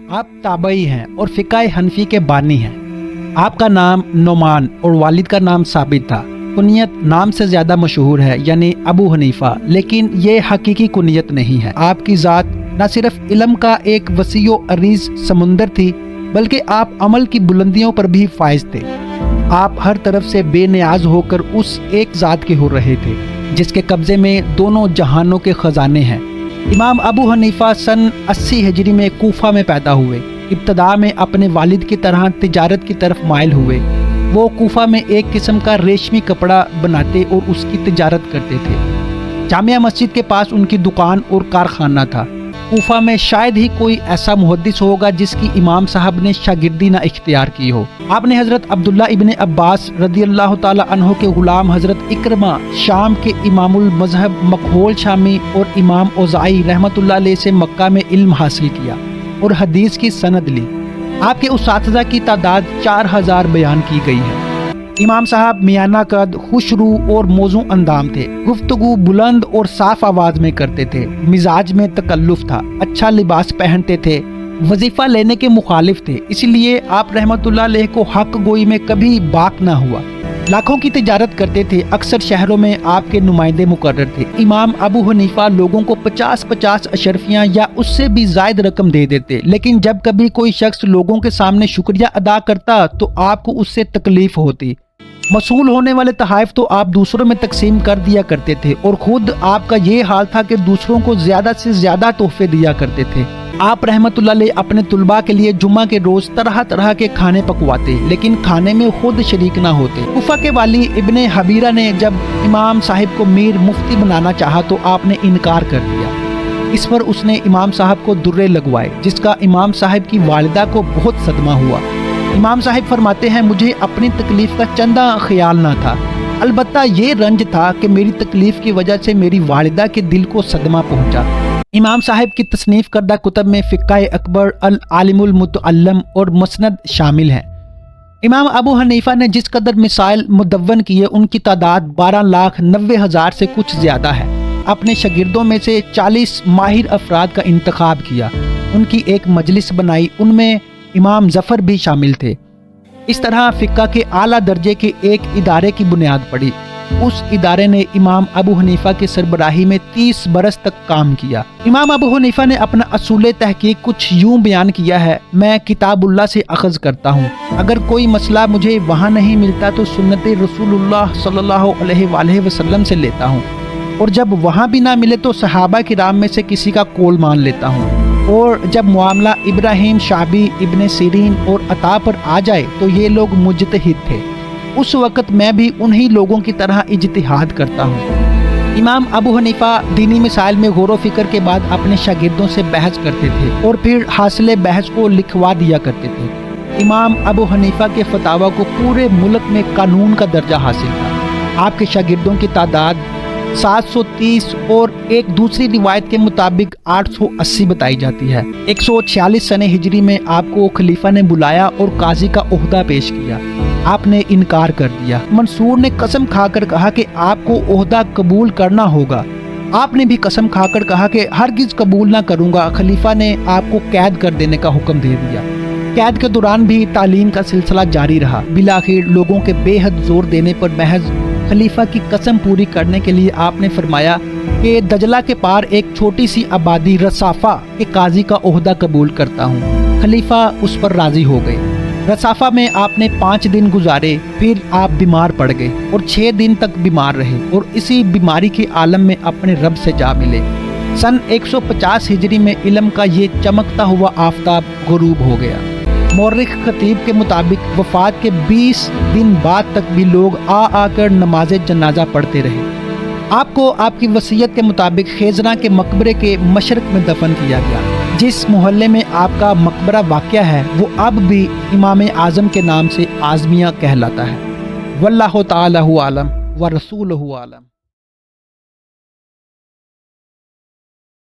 آپ تابعی ہیں اور فقہ حنفی کے بانی ہیں۔ آپ کا نام نعمان اور والد کا نام ثابت تھا۔ کنیت نام سے زیادہ مشہور ہے، یعنی ابو حنیفہ، لیکن یہ حقیقی کنیت نہیں ہے۔ آپ کی ذات نہ صرف علم کا ایک وسیع و عریض سمندر تھی، بلکہ آپ عمل کی بلندیوں پر بھی فائز تھے۔ آپ ہر طرف سے بے نیاز ہو کر اس ایک ذات کے ہو رہے تھے جس کے قبضے میں دونوں جہانوں کے خزانے ہیں۔ امام ابو حنیفہ سن 80 ہجری میں کوفہ میں پیدا ہوئے۔ ابتدا میں اپنے والد کی طرح تجارت کی طرف مائل ہوئے۔ وہ کوفہ میں ایک قسم کا ریشمی کپڑا بناتے اور اس کی تجارت کرتے تھے۔ جامعہ مسجد کے پاس ان کی دکان اور کارخانہ تھا۔ کوفہ میں شاید ہی کوئی ایسا محدث ہوگا جس کی امام صاحب نے شاگردی نہ اختیار کی ہو۔ آپ نے حضرت عبداللہ ابن عباس رضی اللہ تعالی عنہ کے غلام حضرت اکرمہ شام کے امام المذہب مکحول شامی اور امام اوزاعی رحمۃ اللہ علیہ سے مکہ میں علم حاصل کیا اور حدیث کی سند لی۔ آپ کے اساتذہ کی تعداد 4000 بیان کی گئی ہے۔ امام صاحب میانہ قد، خوش رو اور موزوں اندام تھے۔ گفتگو بلند اور صاف آواز میں کرتے تھے۔ مزاج میں تکلف تھا۔ اچھا لباس پہنتے تھے۔ وظیفہ لینے کے مخالف تھے، اس لیے آپ رحمۃ اللہ علیہ کو حق گوئی میں کبھی باک نہ ہوا۔ لاکھوں کی تجارت کرتے تھے۔ اکثر شہروں میں آپ کے نمائندے مقرر تھے۔ امام ابو حنیفہ لوگوں کو 50 اشرفیاں یا اس سے بھی زائد رقم دے دیتے، لیکن جب کبھی کوئی شخص لوگوں کے سامنے شکریہ ادا کرتا تو آپ کو اس سے تکلیف ہوتی۔ موصول ہونے والے تحائف تو آپ دوسروں میں تقسیم کر دیا کرتے تھے اور خود آپ کا یہ حال تھا کہ دوسروں کو زیادہ سے زیادہ تحفے دیا کرتے تھے۔ آپ رحمت اللہ علیہ اپنے طلباء کے لیے جمعہ کے روز طرح طرح کے کھانے پکواتے، لیکن کھانے میں خود شریک نہ ہوتے۔ کوفہ کے والی ابن حبیرہ نے جب امام صاحب کو میر مفتی بنانا چاہا تو آپ نے انکار کر دیا۔ اس پر اس نے امام صاحب کو درے لگوائے، جس کا امام صاحب کی والدہ کو بہت صدمہ ہوا۔ امام صاحب فرماتے ہیں، مجھے اپنی تکلیف کا چندہ خیال نہ تھا، البتہ یہ رنج تھا کہ میری تکلیف کی وجہ سے میری والدہ کے دل کو صدمہ پہنچا۔ امام صاحب کی تصنیف کردہ کتب میں فقہ اکبر، العالم المتعلم اور مسند شامل ہیں۔ امام ابو حنیفہ نے جس قدر مسائل مدون کیے ان کی تعداد 12,90,000 سے کچھ زیادہ ہے۔ اپنے شاگردوں میں سے 40 ماہر افراد کا انتخاب کیا، ان کی ایک مجلس بنائی، ان میں امام ظفر بھی شامل تھے۔ اس طرح فقہ کے اعلیٰ درجے کے ایک ادارے کی بنیاد پڑی۔ اس ادارے نے امام ابو حنیفہ کی سربراہی میں 30 برس تک کام کیا۔ امام ابو حنیفہ نے اپنا اصول تحقیق کچھ یوں بیان کیا ہے، میں کتاب اللہ سے اخذ کرتا ہوں، اگر کوئی مسئلہ مجھے وہاں نہیں ملتا تو سنت رسول اللہ صلی اللہ علیہ وآلہ وسلم سے لیتا ہوں، اور جب وہاں بھی نہ ملے تو صحابہ کرام میں سے کسی کا قول مان لیتا ہوں، اور جب معاملہ ابراہیم شعبی، ابن سیرین اور عطا پر آ جائے تو یہ لوگ مجتہد تھے، اس وقت میں بھی انہی لوگوں کی طرح اجتہاد کرتا ہوں۔ امام ابو حنیفہ دینی مسائل میں غور و فکر کے بعد اپنے شاگردوں سے بحث کرتے تھے اور پھر حاصل بحث کو لکھوا دیا کرتے تھے۔ امام ابو حنیفہ کے فتاویٰ کو پورے ملک میں قانون کا درجہ حاصل تھا۔ آپ کے شاگردوں کی تعداد 730 اور ایک دوسری روایت کے مطابق 880 بتائی جاتی ہے۔ 146 سنہ ہجری میں آپ کو خلیفہ نے بلایا اور قاضی کا عہدہ پیش کیا۔ آپ نے انکار کر دیا۔ منصور نے قسم کھا کر کہا کہ آپ کو عہدہ قبول کرنا ہوگا۔ آپ نے بھی قسم کھا کر کہا کہ ہرگز قبول نہ کروں گا۔ خلیفہ نے آپ کو قید کر دینے کا حکم دے دیا۔ قید کے دوران بھی تعلیم کا سلسلہ جاری رہا۔ بالآخر لوگوں کے بے حد زور دینے پر محض خلیفہ کی قسم پوری کرنے کے لیے آپ نے فرمایا کہ دجلہ کے پار ایک چھوٹی سی آبادی رصافہ کے قاضی کا عہدہ قبول کرتا ہوں۔ خلیفہ اس پر راضی ہو گئے۔ رصافہ میں آپ نے 5 دن گزارے، پھر آپ بیمار پڑ گئے اور 6 دن تک بیمار رہے اور اسی بیماری کے عالم میں اپنے رب سے جا ملے۔ سن 150 ہجری میں علم کا یہ چمکتا ہوا آفتاب غروب ہو گیا۔ مورخ خطیب کے مطابق وفات کے 20 دن بعد تک بھی لوگ آ کر نماز جنازہ پڑھتے رہے۔ آپ کو آپ کی وصیت کے مطابق خیزرہ کے مقبرے کے مشرق میں دفن کیا گیا۔ جس محلے میں آپ کا مقبرہ واقع ہے وہ اب بھی امام اعظم کے نام سے اعظمیہ کہلاتا ہے۔ واللہ تعالی عالم ورسولہ عالم۔